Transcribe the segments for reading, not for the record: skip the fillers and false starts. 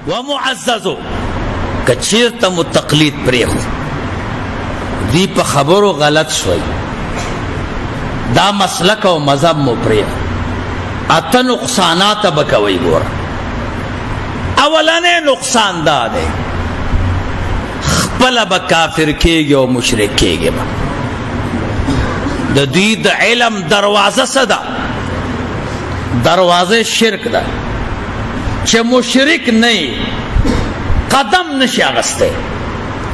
ومعززو کچیرته مو تقلید پریخو دی په خبرو غلط شوی دا مسلک او مذهب مو پریخو اته نقصانات بکوي ګور اولنې نقصان دا دی خپل به کافر کېږي او مشرک کېږي د دوی د علم دروازه څه ده دروازه شرک ده چې مشرک نه قدم نشي اغسته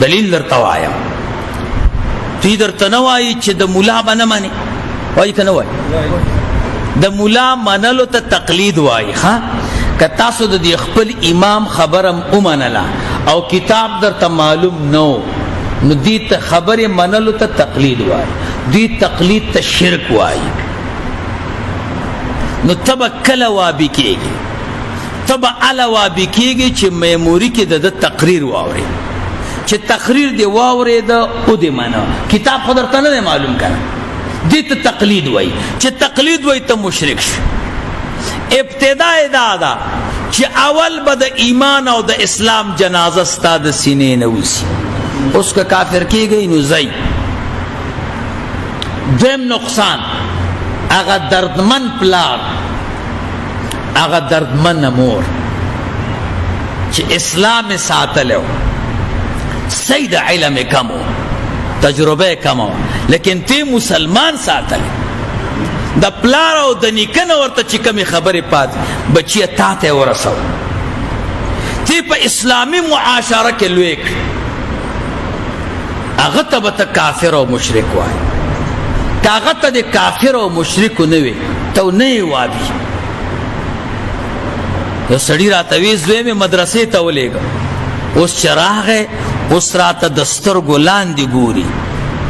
دلیل درته وایم دوی درته نه وایي چې د ملا به نه مني وایي که نه وایي د ملا منلو ته تقلید وایي ها که تاسو د دې خپل امام خبرم ومنله او کتاب درته معلوم نو نو دوی ته خبرې منلو ته تقلید وایي دوی تقلید ته شرک وایي نو ته به کله وابي کېږي ته به هله وابي کېږي چې میموري کې د تقریر واورې چې تقریر دې واورېده او دې منه کتاب خو درته نه دی معلوم کنه دې ته تقلید وایي چې تقلید وایي ته مشرک شو ابتدا دا ده چې اول به د ایمان او د اسلام جنازه ستا د سینې نه وځي اوس که کافر کېږئ نو ځئ دویم نقصان هغه دردمن پلار هغه دردمن مور چې اسلام ساتلو صحیح د علم کمو تجربه کمو لیکن تی مسلمان ساتل د پلار او د نیکه نه ورته چې کمی خبرې پاتې بچیه تا ته ورسو تی په اسلامي معاشره کې لوی هغه ته به ته کافر او مشرک وایي که هغه ته د کافر او مشرکو نه وي ته نه یې وابي یو سړي راته وی زوی مې مدرسې ته ولېږه اوس چې راغی اوس راته د سترګو لاندې ګوري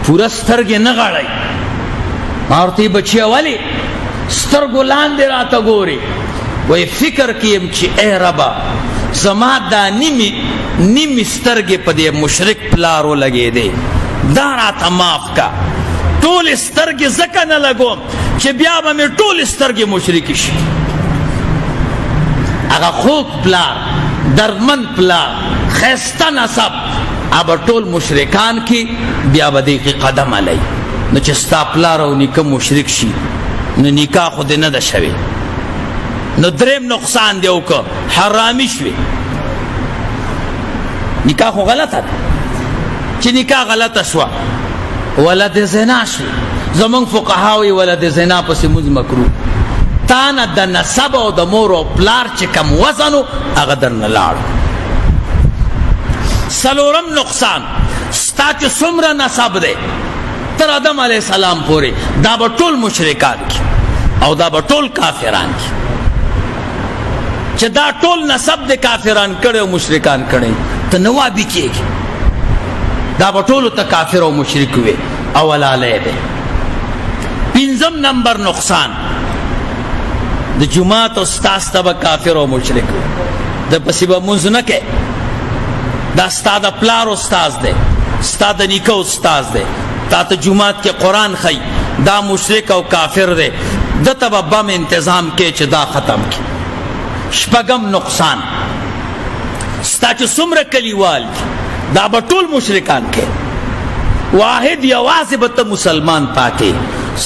پوره سترګې نه غړی ما ورته بچیه ولې سترګو لاندې راته ګوري وایي فکر کیم چې ای ربه زما دا نیمې سترګې په دې مشرک پلار ولګېدې دا راته معاف کا ټولې سترګې ځکه نه لګوم چې بیا به مې ټولې سترګې مشرکې شي هغه خوږ پلار دردمن پلار ښایسته نسب هغه ټول مشرکان کې بیا به دې کې قدم علی نو چې ستا پلار او نیکه مشرک شي نو نکاح خو دې نه ده شوې نو دریم نقصان دی وکړه حرامي شوې نکاح خو غلطه ده چې نکاح غلطه شوه ولد زنا شو زمونږ فقها وایي ولد زنا پسې مونځ مکروه تا نه د نسب او د مور او پلار چې کم وزن و هغه درنه لاړ څلورم نقصان ستا چې څومره نسب دی تر آدم علیه السلام پورې دا به ټول مشرکان کی او دا به ټول کافران کی چې دا ټول نسب د کافران کړي او مشرکان کړي ته نه وابي کېږي دا به ټولو ته کافر او مشرک وي اولالی دی پنځم نمبر نقصان د جماعت استاذ ته به کافر او مشرک وي د پسې به مونځ نه کوې دا ستا د پلار استاذ دی ستا د نیکه استاذ دی تا ته جماعت کې قرآن ښیي دا مشرک او کافر دی دته به بم انتظام کې چې دا ختم کړي شپږم نقصان ستا چې څومره کلیوال دا به ټول مشرکان کې واحد یوازې به ته مسلمان پاتې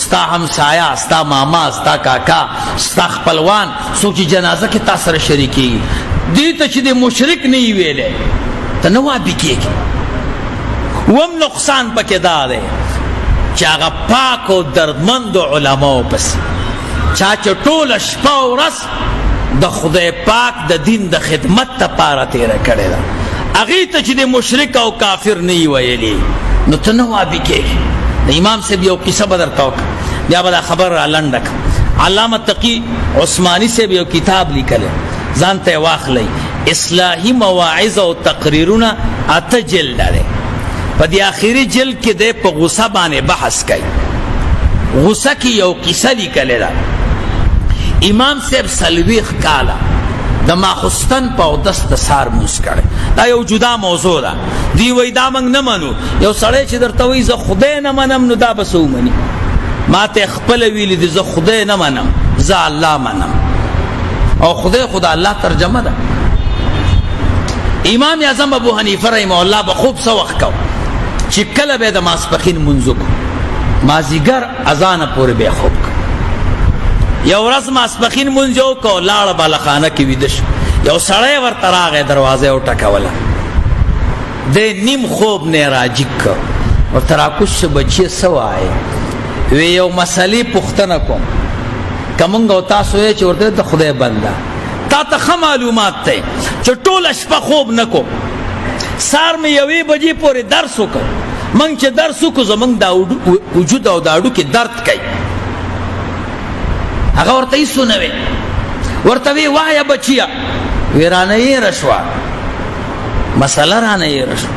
ستا همسایه ستا ماما ستا کاکا ستا خپلوان څوک چې جنازه کې تا سره شریکېږي دې ته چې د مشرک نه یې ویلی ته نه وابي کېږي اووم نقصان پکې دا دی چې هغه پاک او دردمند علماو پسې چا چې ټوله شپه او ورځ د خدای پاک د دین د خدمت دپاره تېره کړې ده هغې ته چې د مشرک او کافر نه یې ویلي نو ته نه وابي کېږي د امام صاحب یو کیسه به درته وکړه بیا به دا خبر را لنډه کړه علامه تقي عثماني صاحب یو کتاب لیکلی ځان ته یې واخلی اصلاحي مواعظ او تقریرونه 8 جلده دی په دې آخري جلد کې دی په غصه باندې بحث کوي غصه کې یو کیسه لیکلی ده امام صاحب 40 کاله د ماخستن په اودس د سار مونځ کړی دا یو جدا موضوع ده دی وایي دا موږ نه منو یو سړی چې درته وایي زه خدای نه منم نو دا به څه ومني ما ته خپله ویلي دي زه خدای نه منم زه الله منم او خدای خدا الله ترجمه ده امام اعظم ابو حنیفه رحمه الله به خوب څه وخت کو چې کله به د ماسپخین منځ کو مازیګر اذان پورې به خوب کو. یو ورځ ماسپخین منځ کو لاړ بالخانه کې ویده شو. یو سړی ورته راغی دروازه وټکوله. د نیم خوب نه راجګ کو ورته راکوش بچی څه وایي وی یو مسلې پوښتنه کوم کومنګ او تاسو یې چې ورته د خدای بنده تا ته ښه معلومات دی چې ټوله شپه خوب نه کوم سار مې یوې بجې پورې درس وکړ موږ چې درس وکړو زموږ دا وجود او دا هډوکې درد کوي. هغه ورته هېڅ ونه وی ورته وی وایه بچیه وی رانه یېره شوه مسله رانه یېره شوه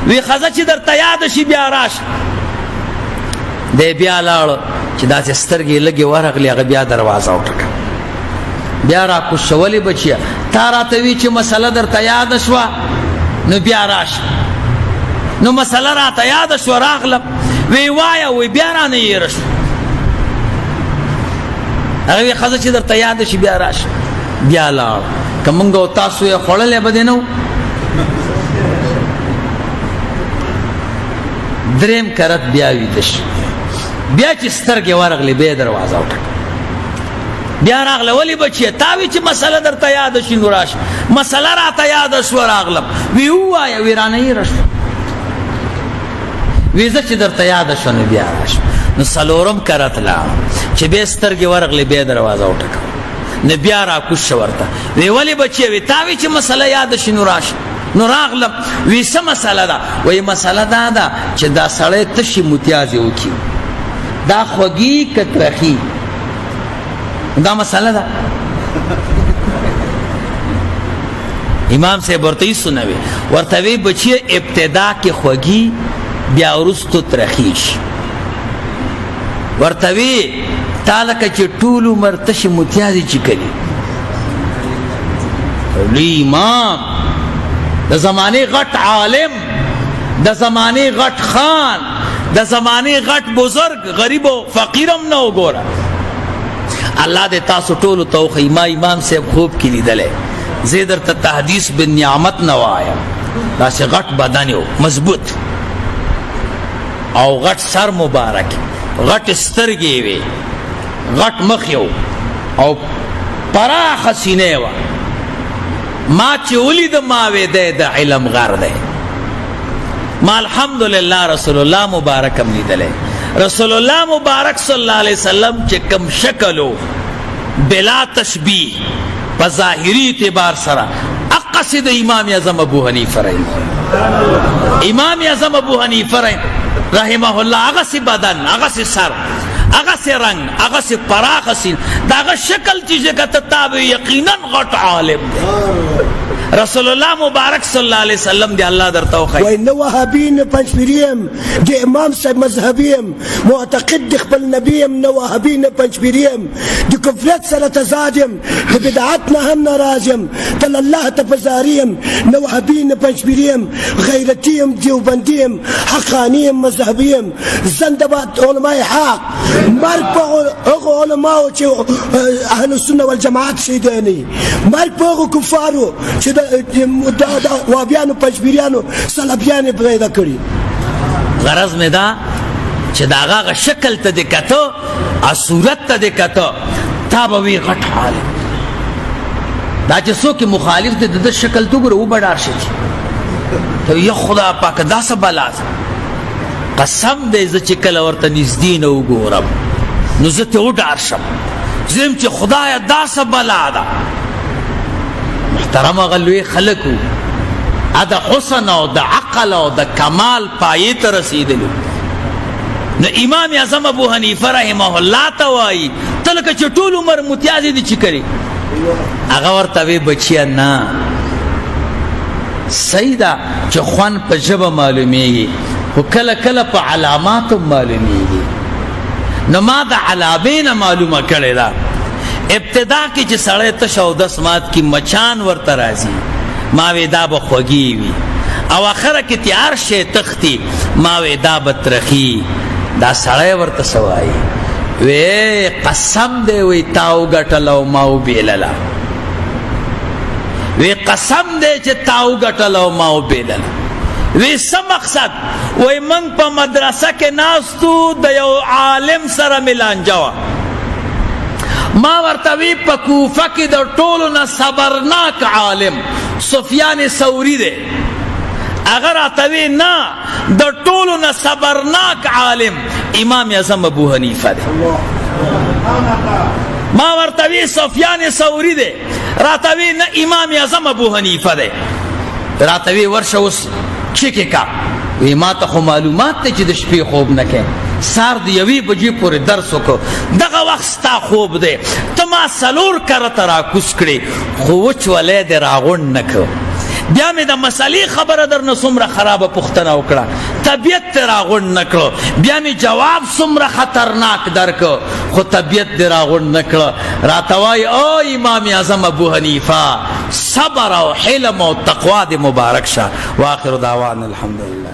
وی ښځه چې درته یاده شي بیا راشه. دی بیا لاړه چې داسې سترګې لږې ورغلې هغه بیا دروازه وټکه بیا راکوش شه ولې بچیه تا راته وی چې مسله درته یاده شوه نو بیا راشه نو مسله راته یاده شوه راغلم وی وایه وی بیا رانه یېره شوه هغه وی ښځه چې درته یاده شي بیا راشه بیا لاړه که موږ او تاسو یې خوړلی به دې نه و. دریم کرت بیا ویده شي بیا چې سترګې ورغلې بیا دروازه وټکه بیا راغله ولې بچیه تا وی چې مسله درته یاده شي نو راشه مسله راته یاده شوه راغلم وی ووایه وی رانه یېره شوه وی زه چې درته یاده شوه نو بیا راشه نو څلورم کرت لاړم چې بیا سترګې ورغلې بیا دروازه وټکه نو بیا راکوش شه ورته وی ولې بچیه وی تا وی چې مسله یاده شي نو راشه نو راغلم وی څه مسله ده وی مسله دا ده چې دا سړی تشي متیازې وکړي دا خوږي که ترخي دا مسله ده. امام صاحب ورته هېڅ ونه وی ورته وی بچیه ابتدا کې خوږي بیا وروستو ترخي شي ورته وی تا لکه چې ټول عمر تشي متیازې چې کوي لوی امام د زمانه غټ عالم د زمانه غټ خان د زمانه غټ بزرگ غریب او فقیرم نه وګوره الله دې تاسو ټول توخی ما امام صاحب خوب کې لیدلې زه درته تحدیث بالنعمت نه وایم داسې غټ بدن یو مضبوط او غټ سر مبارک غټ سترګې وي غټ مخ یو او پراخه سینې وه ما چې ولید ما ویده د علم غر دی ما الحمدلله رسول الله مبارک هم لیدلی رسول الله مبارک صلی الله علیه وسلم چې کم شکلو بلا تشبیه په ظاهري اعتبار سره اقصد امام اعظم ابو حنیفه امام اعظم ابو حنیفه رحمه الله هغه سي بدن هغه سي سر هغه سي رنگ هغه سي پراخ سین داغه شکل چې کته تابع یقینا غټ عالم رسول الله مبارک صلی الله علیه وسلم دی الله درته وخی وای نو وهابین پنځپیریم د امام صاحب مذهبیم معتقد خپل نبیم نو وهابین پنځپیریم د کفرت سره تزادم د بدعت نه هم ناراضیم تل الله تفزاریم نو وهابین پنځپیریم غیرتیم دیوبندیم حقانیم مذهبیم زندباد علماء حق مرګ په هغه علماء چې اهل السنه والجماعت شهیدانی مرګ په هغه کفارو چې دا وابیانو پنځپیریانو سلفیانو پیدا کړي. غرض مې دا چې دا هغه شکل ته دې کته او صورت ته دې کته تا به وي غټ عالم دا چې څوک مخالف دې د شکل ته ګوره وبډار شي ته یا خدا پاک دا څه بلا قسم دې زه چې کله ورته نږدې نه وګورم نو زه ته وډار شم زم چې خدایه دا څه بلا ده. محترم غلوی خلقو دا حسن او دا عقل او دا کمال پایی ته رسیدلو نو امام اعظم ابو حنیفه رحمه الله ته وایي ته لکه چې ټول عمر متیازې دي چې کړي هغه ورته وی بچیه نه صحیح ده چې خوان په ژبه معلومیږي خو کله کله په علاماتو معلومیږي نو ما د علامې نه معلومه کړې ده ابتدا کې چې سړی تش او دس مات کې مچان ورته راځي ما وی دا به خوږي وي او اخره کې تیار شي تختی ما وی دا به ترخي دا سړی ورته څه وایي وی قسم دی وی تا وګټله او ما وبیلله وی قسم دے چې تاو گٹل او ماو بیدل وی سم مقصد وی من پا مدرسه کې ناستو د یو عالم سره ملانجوا ما ورتوی پا کوفه کې د ټولو نه صبرناک عالم سفیان ثوری دے اگر اتوی نا د ټولو نه صبرناک عالم امام اعظم ابو حنیفه دے ما ورتوی سفیان ثوری دے راتوی نا امام اعظم ابو حنیفه دے راتوی ورشه اوس چیکې کا وی ما ته خو معلومات ته چې د شپې خوب نه کې سار د یوې بجې پورې درس وکړو دغه وخت ستا خوب دی ته ما څلور کرته راکوز کړې خو وچولی دې راغونډ نه کړ بیا مې د مسلې خبره درنه څومره خرابه پوښتنه وکړه طبیعت دې راغونډ نه کړه بیا مې جواب څومره خطرناک درکړ خو طبیعت دې راغونډ نه کړه راته وایي او امام اعظم ابو حنیفه صبر او حلم او تقوا دې مبارک شه واخر دعوانا الحمدلله